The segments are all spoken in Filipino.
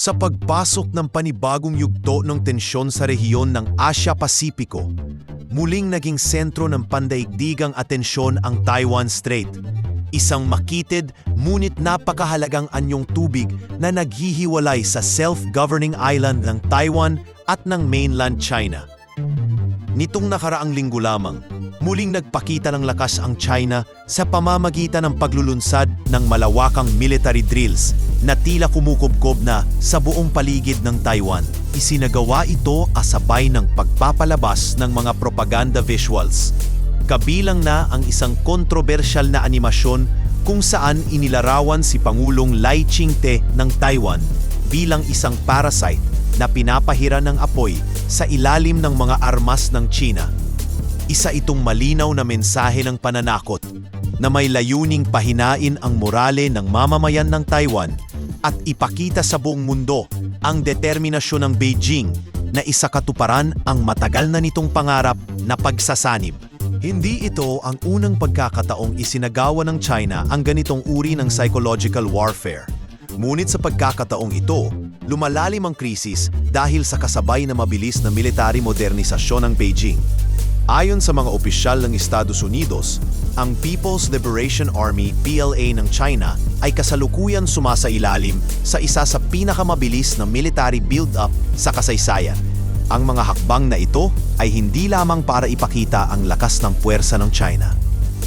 Sa pagpasok ng panibagong yugto ng tensyon sa rehiyon ng Asya-Pasipiko, muling naging sentro ng pandaigdigang atensyon ang Taiwan Strait, isang makitid ngunit napakahalagang anyong tubig na naghihiwalay sa self-governing island ng Taiwan at ng mainland China. Nitong nakaraang linggo lamang, muling nagpakita ng lakas ang China sa pamamagitan ng paglulunsad ng malawakang military drills na tila kumukubkob na sa buong paligid ng Taiwan. Isinagawa ito kasabay ng pagpapalabas ng mga propaganda visuals. Kabilang na ang isang kontrobersyal na animasyon kung saan inilarawan si Pangulong Lai Ching-te ng Taiwan bilang isang parasite na pinapahira ng apoy sa ilalim ng mga armas ng China. Isa itong malinaw na mensahe ng pananakot na may layuning pahinain ang morale ng mamamayan ng Taiwan at ipakita sa buong mundo ang determinasyon ng Beijing na isakatuparan ang matagal na nitong pangarap na pagsasanib. Hindi ito ang unang pagkakataong isinagawa ng China ang ganitong uri ng psychological warfare. Ngunit sa pagkakataong ito, lumalalim ang krisis dahil sa kasabay na mabilis na military modernisasyon ng Beijing. Ayon sa mga opisyal ng Estados Unidos, ang People's Liberation Army PLA ng China ay kasalukuyan sumasailalim sa isa sa pinakamabilis na military build-up sa kasaysayan. Ang mga hakbang na ito ay hindi lamang para ipakita ang lakas ng puwersa ng China,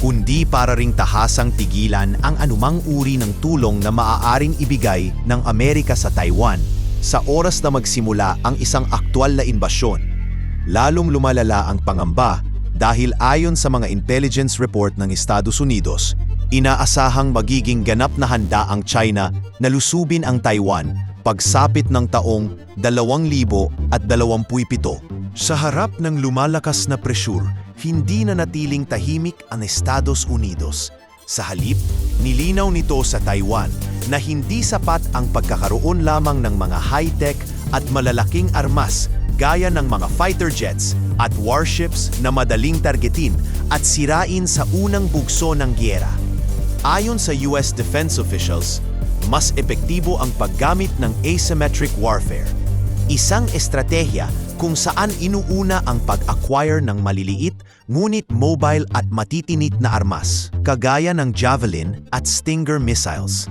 kundi para ring tahasang tigilan ang anumang uri ng tulong na maaaring ibigay ng Amerika sa Taiwan sa oras na magsimula ang isang aktwal na imbasyon. Lalong lumalala ang pangamba dahil ayon sa mga intelligence report ng Estados Unidos, inaasahang magiging ganap na handa ang China na lusubin ang Taiwan pagsapit ng taong 2027. Sa harap ng lumalakas na presyur, hindi na natiling tahimik ang Estados Unidos. Sa halip, nilinaw nito sa Taiwan na hindi sapat ang pagkakaroon lamang ng mga high-tech at malalaking armas gaya ng mga fighter jets at warships na madaling targetin at sirain sa unang bugso ng gyera. Ayon sa US defense officials, mas epektibo ang paggamit ng asymmetric warfare, isang estratehiya kung saan inuuna ang pag-acquire ng maliliit ngunit mobile at matitinit na armas, kagaya ng Javelin at Stinger missiles.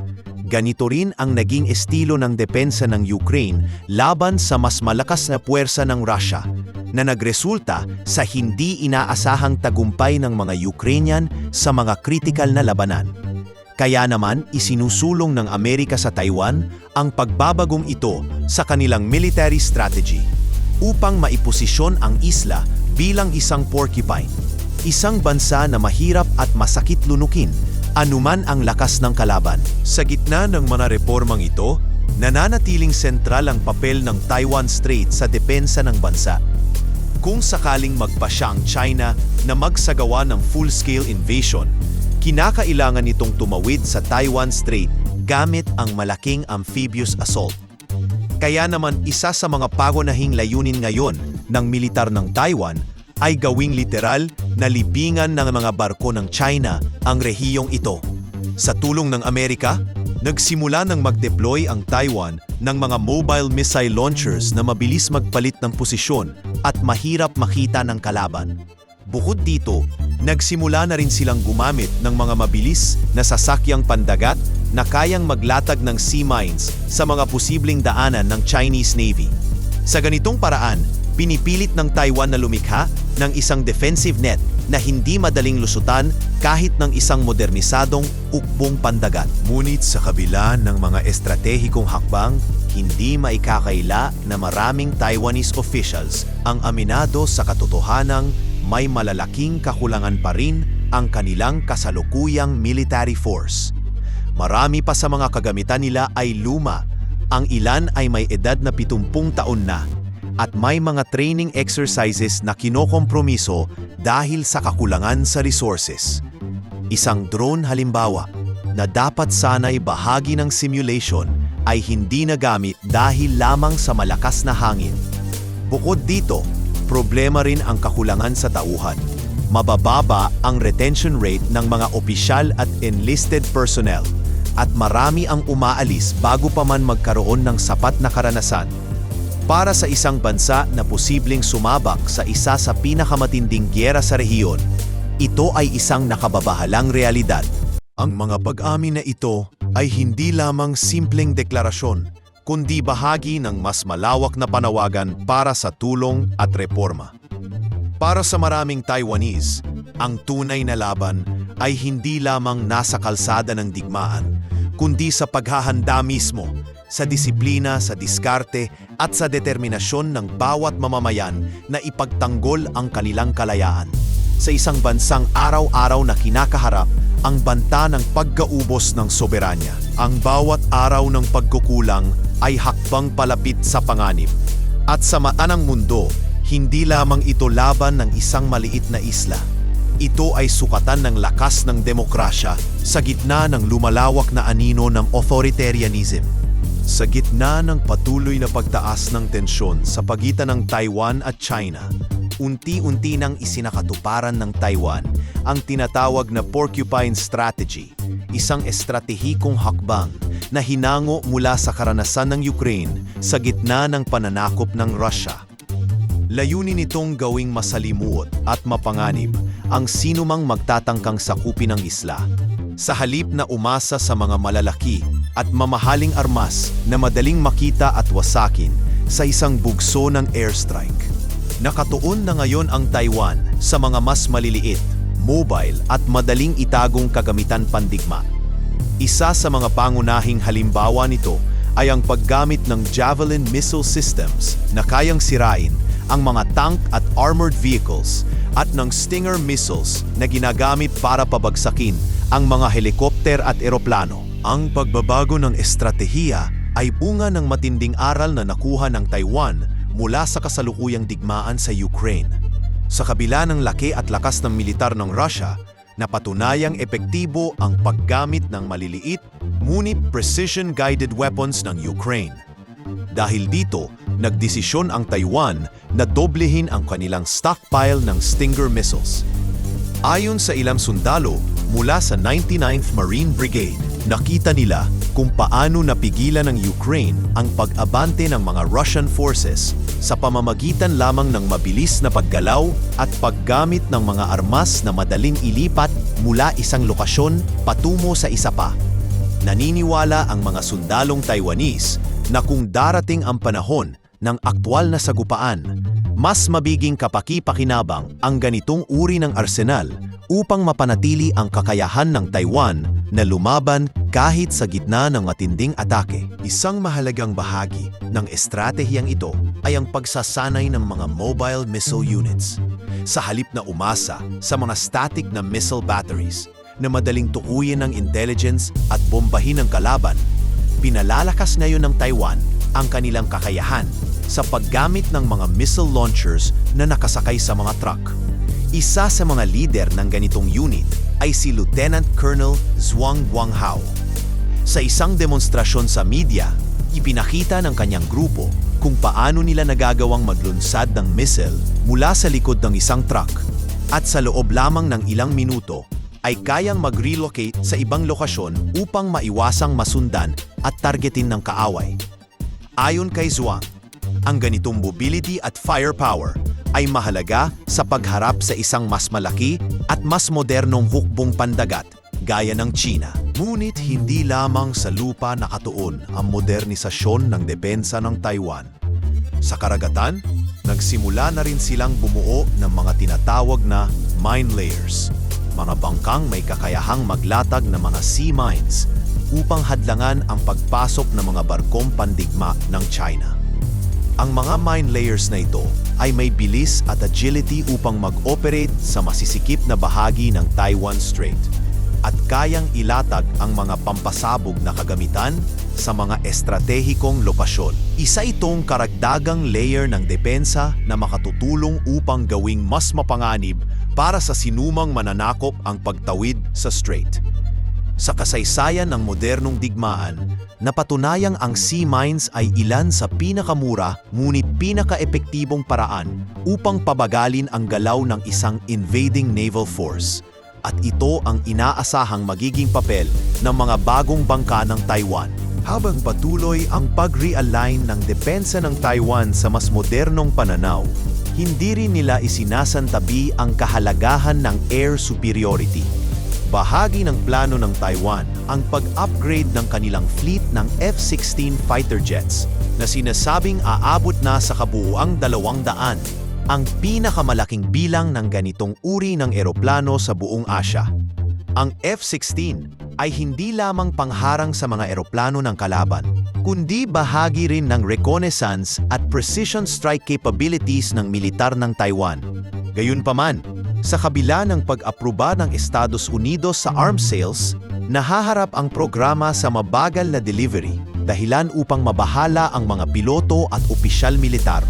Ganito rin ang naging estilo ng depensa ng Ukraine laban sa mas malakas na puwersa ng Russia, na nagresulta sa hindi inaasahang tagumpay ng mga Ukrainian sa mga kritikal na labanan. Kaya naman isinusulong ng Amerika sa Taiwan ang pagbabagong ito sa kanilang military strategy upang maiposisyon ang isla bilang isang porcupine, isang bansa na mahirap at masakit lunukin anuman ang lakas ng kalaban. Sa gitna ng mga reformang ito, nananatiling sentral ang papel ng Taiwan Strait sa depensa ng bansa. Kung sakaling magpasya ang China na magsagawa ng full-scale invasion, kinakailangan nitong tumawid sa Taiwan Strait gamit ang malaking amphibious assault. Kaya naman isa sa mga pagunahing layunin ngayon ng militar ng Taiwan ay gawing literal na libingan ng mga barko ng China ang rehiyong ito. Sa tulong ng Amerika, nagsimula ng mag-deploy ang Taiwan ng mga mobile missile launchers na mabilis magpalit ng posisyon at mahirap makita ng kalaban. Bukod dito, nagsimula na rin silang gumamit ng mga mabilis na sasakyang pandagat na kayang maglatag ng sea mines sa mga posibleng daanan ng Chinese Navy. Sa ganitong paraan, pinipilit ng Taiwan na lumikha ng isang defensive net na hindi madaling lusutan kahit ng isang modernisadong ukbong pandagat. Ngunit sa kabila ng mga estratehikong hakbang, hindi maikakaila na maraming Taiwanese officials ang aminado sa katotohanang may malalaking kakulangan pa rin ang kanilang kasalukuyang military force. Marami pa sa mga kagamitan nila ay luma, ang ilan ay may edad na 70 taon na, at may mga training exercises na kinokompromiso dahil sa kakulangan sa resources. Isang drone halimbawa na dapat sana'y bahagi ng simulation ay hindi nagamit dahil lamang sa malakas na hangin. Bukod dito, problema rin ang kakulangan sa tauhan. Mabababa ang retention rate ng mga opisyal at enlisted personnel at marami ang umaalis bago pa man magkaroon ng sapat na karanasan. Para sa isang bansa na posibleng sumabak sa isa sa pinakamatinding giyera sa rehiyon, ito ay isang nakababahalang realidad. Ang mga pag-amin na ito ay hindi lamang simpleng deklarasyon, kundi bahagi ng mas malawak na panawagan para sa tulong at reforma. Para sa maraming Taiwanese, ang tunay na laban ay hindi lamang nasa kalsada ng digmaan, kundi sa paghahanda mismo, sa disiplina, sa diskarte at sa determinasyon ng bawat mamamayan na ipagtanggol ang kanilang kalayaan. Sa isang bansang araw-araw na kinakaharap ang banta ng pagkaubos ng soberanya. Ang bawat araw ng pagkukulang ay hakbang palapit sa panganib. At sa mata ng mundo, hindi lamang ito laban ng isang maliit na isla. Ito ay sukatan ng lakas ng demokrasya sa gitna ng lumalawak na anino ng authoritarianism. Sa gitna ng patuloy na pagtaas ng tensyon sa pagitan ng Taiwan at China, unti-unti nang isinakatuparan ng Taiwan ang tinatawag na Porcupine Strategy, isang estratehikong hakbang na hinango mula sa karanasan ng Ukraine sa gitna ng pananakop ng Russia. Layunin nitong gawing masalimuot at mapanganib ang sinumang magtatangkang sakupin ng isla, sa halip na umasa sa mga malalaki at mamahaling armas na madaling makita at wasakin sa isang bugso ng airstrike. Nakatuon na ngayon ang Taiwan sa mga mas maliliit, mobile at madaling itagong kagamitan pandigma. Isa sa mga pangunahing halimbawa nito ay ang paggamit ng Javelin missile systems na kayang sirain ang mga tank at armored vehicles at ng Stinger missiles na ginagamit para pabagsakin ang mga helikopter at eroplano. Ang pagbabago ng estratehiya ay bunga ng matinding aral na nakuha ng Taiwan mula sa kasalukuyang digmaan sa Ukraine. Sa kabila ng laki at lakas ng militar ng Russia, napatunayang epektibo ang paggamit ng maliliit ngunit precision-guided weapons ng Ukraine. Dahil dito, nagdesisyon ang Taiwan na doblehin ang kanilang stockpile ng Stinger missiles. Ayon sa ilang sundalo mula sa 99th Marine Brigade, nakita nila kung paano napigilan ng Ukraine ang pag-abante ng mga Russian forces sa pamamagitan lamang ng mabilis na paggalaw at paggamit ng mga armas na madaling ilipat mula isang lokasyon patungo sa isa pa. Naniniwala ang mga sundalong Taiwanese na kung darating ang panahon ng aktwal na sagupaan, mas mabiging kapaki-pakinabang ang ganitong uri ng arsenal upang mapanatili ang kakayahan ng Taiwan na lumaban kahit sa gitna ng matinding atake. Isang mahalagang bahagi ng estratehiyang ito ay ang pagsasanay ng mga mobile missile units. Sa halip na umasa sa mga static na missile batteries na madaling tukuyin ng intelligence at bombahin ng kalaban, pinalalakas ngayon ng Taiwan ang kanilang kakayahan sa paggamit ng mga missile launchers na nakasakay sa mga truck. Isa sa mga lider ng ganitong unit ay si Lieutenant Colonel Zhuang Guanghao. Sa isang demonstrasyon sa media, ipinakita ng kanyang grupo kung paano nila nagagawang maglunsad ng missile mula sa likod ng isang truck at sa loob lamang ng ilang minuto ay kayang mag-relocate sa ibang lokasyon upang maiwasang masundan at targetin ng kaaway. Ayon kay Zhuang, ang ganitong mobility at firepower ay mahalaga sa pagharap sa isang mas malaki at mas modernong hukbong pandagat gaya ng China. Ngunit hindi lamang sa lupa nakatuon ang modernisasyon ng depensa ng Taiwan. Sa karagatan, nagsimula na rin silang bumuo ng mga tinatawag na mine layers, mga bangkang may kakayahang maglatag ng mga sea mines upang hadlangan ang pagpasok ng mga barkong pandigma ng China. Ang mga mine layers na ito ay may bilis at agility upang mag-operate sa masisikip na bahagi ng Taiwan Strait at kayang ilatag ang mga pampasabog na kagamitan sa mga estratehikong lokasyon. Isa itong karagdagang layer ng depensa na makatutulong upang gawing mas mapanganib para sa sinumang mananakop ang pagtawid sa strait. Sa kasaysayan ng modernong digmaan, napatunayang ang sea mines ay ilan sa pinakamura ngunit pinaka-epektibong paraan upang pabagalin ang galaw ng isang invading naval force. at ito ang inaasahang magiging papel ng mga bagong bangka ng Taiwan. Habang patuloy ang pag-realign ng depensa ng Taiwan sa mas modernong pananaw, hindi rin nila isinasantabi ang kahalagahan ng air superiority. Bahagi ng plano ng Taiwan ang pag-upgrade ng kanilang fleet ng F-16 fighter jets na sinasabing aabot na sa kabuuang 200, ang pinakamalaking bilang ng ganitong uri ng eroplano sa buong Asya. Ang F-16 ay hindi lamang pangharang sa mga eroplano ng kalaban, kundi bahagi rin ng reconnaissance at precision strike capabilities ng militar ng Taiwan. Gayunpaman, sa kabila ng pag-aproba ng Estados Unidos sa arms sales, nahaharap ang programa sa mabagal na delivery dahilan upang mabahala ang mga piloto at opisyal militar.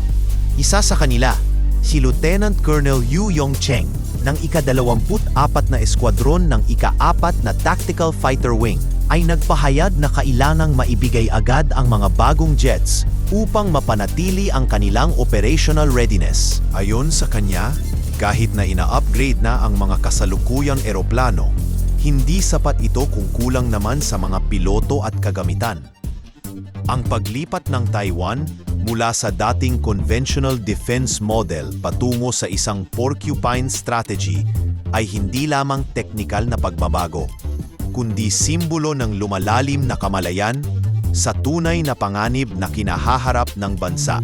Isa sa kanila, si Lieutenant Colonel Yu Yongcheng ng ika-24 na eskwadron ng ika-4 na Tactical Fighter Wing ay nagpahayag na kailangang maibigay agad ang mga bagong jets upang mapanatili ang kanilang operational readiness. Ayon sa kanya, kahit na ina-upgrade na ang mga kasalukuyang eroplano, hindi sapat ito kung kulang naman sa mga piloto at kagamitan. Ang paglipat ng Taiwan mula sa dating conventional defense model patungo sa isang porcupine strategy ay hindi lamang teknikal na pagbabago, kundi simbolo ng lumalalim na kamalayan sa tunay na panganib na kinahaharap ng bansa.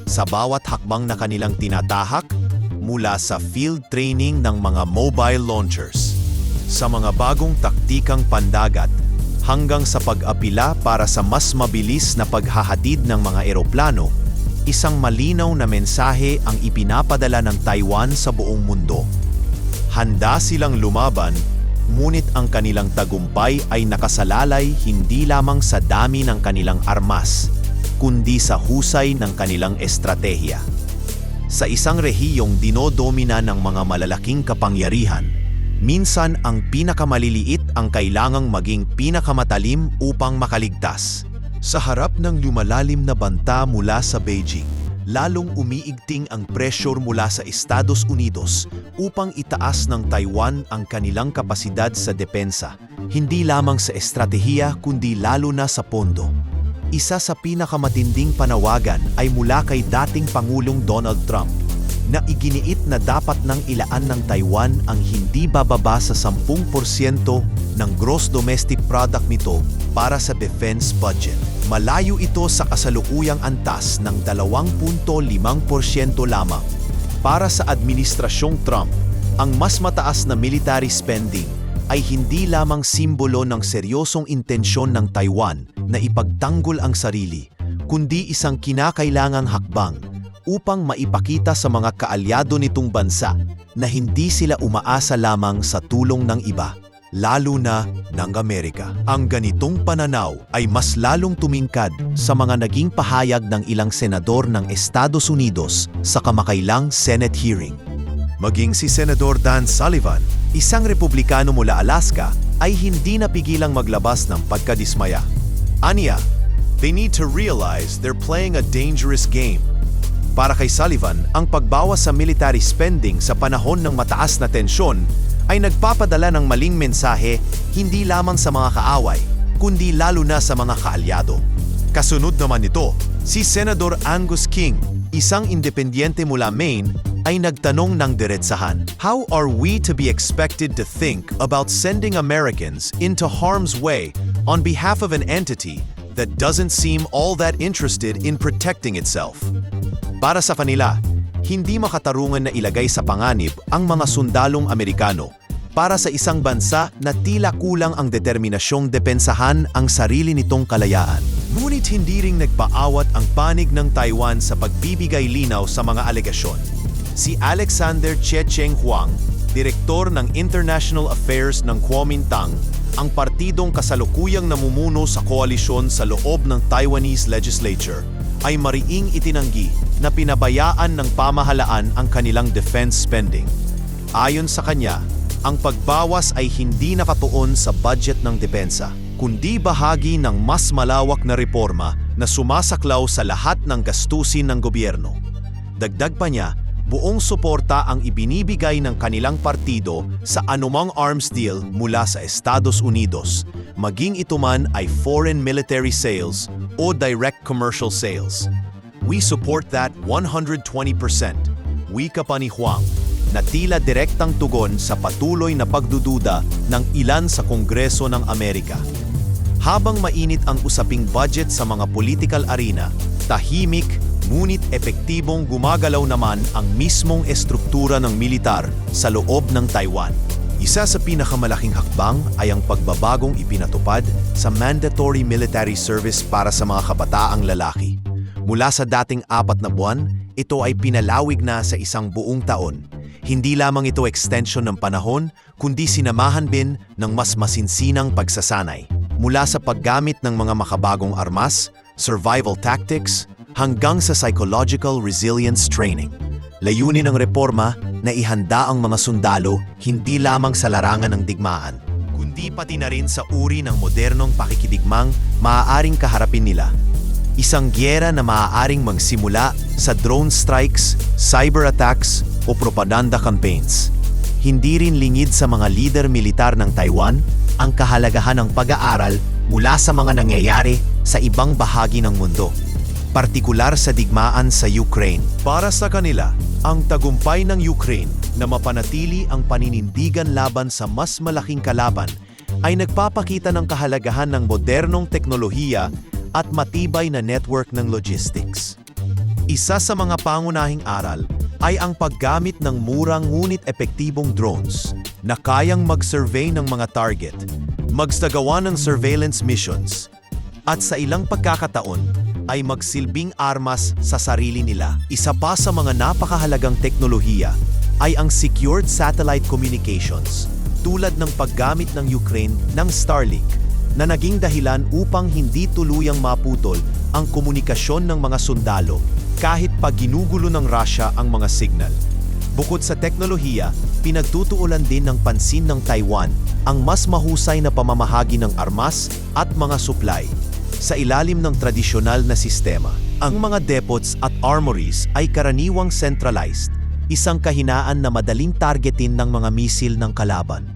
Sa bawat hakbang na kanilang tinatahak, mula sa field training ng mga mobile launchers, sa mga bagong taktikang pandagat, hanggang sa pag-apila para sa mas mabilis na paghahatid ng mga eroplano, isang malinaw na mensahe ang ipinapadala ng Taiwan sa buong mundo. Handa silang lumaban, ngunit ang kanilang tagumpay ay nakasalalay hindi lamang sa dami ng kanilang armas, kundi sa husay ng kanilang estratehiya. Sa isang rehiyong dinodomina ng mga malalaking kapangyarihan, minsan ang pinakamaliliit ang kailangang maging pinakamatalim upang makaligtas. Sa harap ng lumalalim na banta mula sa Beijing, lalong umiigting ang pressure mula sa Estados Unidos upang itaas ng Taiwan ang kanilang kapasidad sa depensa, hindi lamang sa estratehiya kundi lalo na sa pondo. Isa sa pinakamatinding panawagan ay mula kay dating Pangulong Donald Trump na iginiit na dapat nang ilaan ng Taiwan ang hindi bababa sa 10% ng gross domestic product nito para sa defense budget. Malayo ito sa kasalukuyang antas ng 2.5% lamang. Para sa Administrasyong Trump, ang mas mataas na military spending ay hindi lamang simbolo ng seryosong intensyon ng Taiwan na ipagtanggol ang sarili, kundi isang kinakailangang hakbang upang maipakita sa mga kaalyado nitong bansa na hindi sila umaasa lamang sa tulong ng iba, lalo na ng Amerika. Ang ganitong pananaw ay mas lalong tumingkad sa mga naging pahayag ng ilang senador ng Estados Unidos sa kamakailang Senate hearing. Maging si Senador Dan Sullivan, isang Republikano mula Alaska, ay hindi napigilang maglabas ng pagkadismaya. Aniya, they need to realize they're playing a dangerous game. Para kay Sullivan, ang pagbawas sa military spending sa panahon ng mataas na tensyon ay nagpapadala ng maling mensahe hindi lamang sa mga kaaway, kundi lalo na sa mga kaalyado. Kasunod naman nito, si Senator Angus King, isang independyente mula Maine, ay nagtanong ng diretsahan, how are we to be expected to think about sending Americans into harm's way on behalf of an entity that doesn't seem all that interested in protecting itself? Para sa kanila, hindi makatarungan na ilagay sa panganib ang mga sundalong Amerikano para sa isang bansa na tila kulang ang determinasyong depensahan ang sarili nitong kalayaan. Ngunit hindi ring nagpaawat ang panig ng Taiwan sa pagbibigay linaw sa mga alegasyon. Si Alexander Che-Cheng Huang, direktor ng International Affairs ng Kuomintang, ang partidong kasalukuyang namumuno sa koalisyon sa loob ng Taiwanese legislature, ay mariing itinanggi na pinabayaan ng pamahalaan ang kanilang defense spending. Ayon sa kanya, ang pagbawas ay hindi nakatuon sa budget ng depensa, kundi bahagi ng mas malawak na reforma na sumasaklaw sa lahat ng gastusin ng gobyerno. Dagdag pa niya, Buong suporta ang ibinibigay ng kanilang partido sa anumang arms deal mula sa Estados Unidos, maging ito man ay foreign military sales o direct commercial sales. We support that 120%, wika pa ni Huang, na tila direktang tugon sa patuloy na pagdududa ng ilan sa Kongreso ng Amerika. Habang mainit ang usaping budget sa mga political arena, tahimik ngunit epektibong gumagalaw naman ang mismong estruktura ng militar sa loob ng Taiwan. Isa sa pinakamalaking hakbang ay ang pagbabagong ipinatupad sa mandatory military service para sa mga kabataang lalaki. Mula sa dating 4 na buwan, ito ay pinalawig na sa 1 buong taon. Hindi lamang ito extension ng panahon, kundi sinamahan din ng mas masinsinang pagsasanay. Mula sa paggamit ng mga makabagong armas, survival tactics, hanggang sa psychological resilience training. Layunin ng reforma na ihanda ang mga sundalo hindi lamang sa larangan ng digmaan, kundi pati na rin sa uri ng modernong pakikidigmang maaaring kaharapin nila. Isang gyera na maaaring magsimula sa drone strikes, cyber attacks o propaganda campaigns. Hindi rin lingid sa mga lider militar ng Taiwan ang kahalagahan ng pag-aaral mula sa mga nangyayari sa ibang bahagi ng mundo, partikular sa digmaan sa Ukraine. Para sa kanila, ang tagumpay ng Ukraine na mapanatili ang paninindigan laban sa mas malaking kalaban ay nagpapakita ng kahalagahan ng modernong teknolohiya at matibay na network ng logistics. Isa sa mga pangunahing aral ay ang paggamit ng murang ngunit epektibong drones na kayang mag-survey ng mga target, magsagawa ng surveillance missions, at sa ilang pagkakataon ay magsilbing armas sa sarili nila. Isa pa sa mga napakahalagang teknolohiya ay ang secured satellite communications, tulad ng paggamit ng Ukraine ng Starlink, na naging dahilan upang hindi tuluyang maputol ang komunikasyon ng mga sundalo kahit pag ginugulo ng Russia ang mga signal. Bukod sa teknolohiya, pinagtutuulan din ng pansin ng Taiwan ang mas mahusay na pamamahagi ng armas at mga supply. Sa ilalim ng tradisyonal na sistema, ang mga depots at armories ay karaniwang centralized, isang kahinaan na madaling targetin ng mga misil ng kalaban.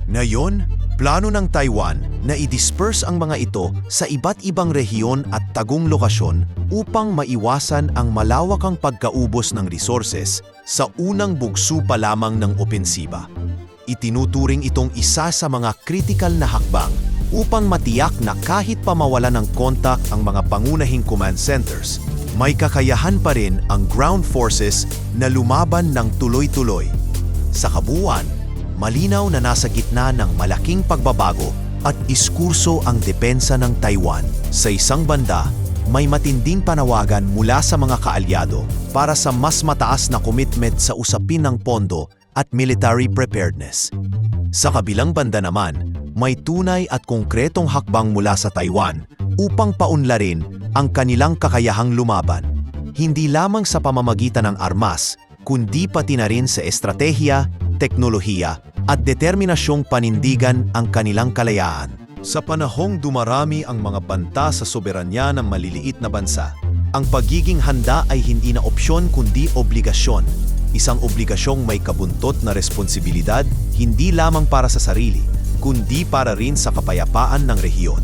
Ngayon, plano ng Taiwan na i-disperse ang mga ito sa iba't ibang rehiyon at tagong lokasyon upang maiwasan ang malawakang pagkaubos ng resources sa unang bugso pa lamang ng opensiba. Itinuturing itong isa sa mga critical na hakbang upang matiyak na kahit pa mawala ng kontak ang mga pangunahing command centers, may kakayahan pa rin ang ground forces na lumaban ng tuloy-tuloy. Sa kabuuan, malinaw na nasa gitna ng malaking pagbabago at diskurso ang depensa ng Taiwan. Sa isang banda, may matinding panawagan mula sa mga kaalyado para sa mas mataas na commitment sa usapin ng pondo at military preparedness. Sa kabilang banda naman, may tunay at konkretong hakbang mula sa Taiwan upang paunlarin ang kanilang kakayahang lumaban, hindi lamang sa pamamagitan ng armas, kundi pati na rin sa estratehiya, teknolohiya, at determinasyong panindigan ang kanilang kalayaan. Sa panahong dumarami ang mga banta sa soberanya ng maliliit na bansa, ang pagiging handa ay hindi na opsyon kundi obligasyon. Isang obligasyong may kabuntot na responsibilidad hindi lamang para sa sarili, kundi para rin sa kapayapaan ng rehiyon.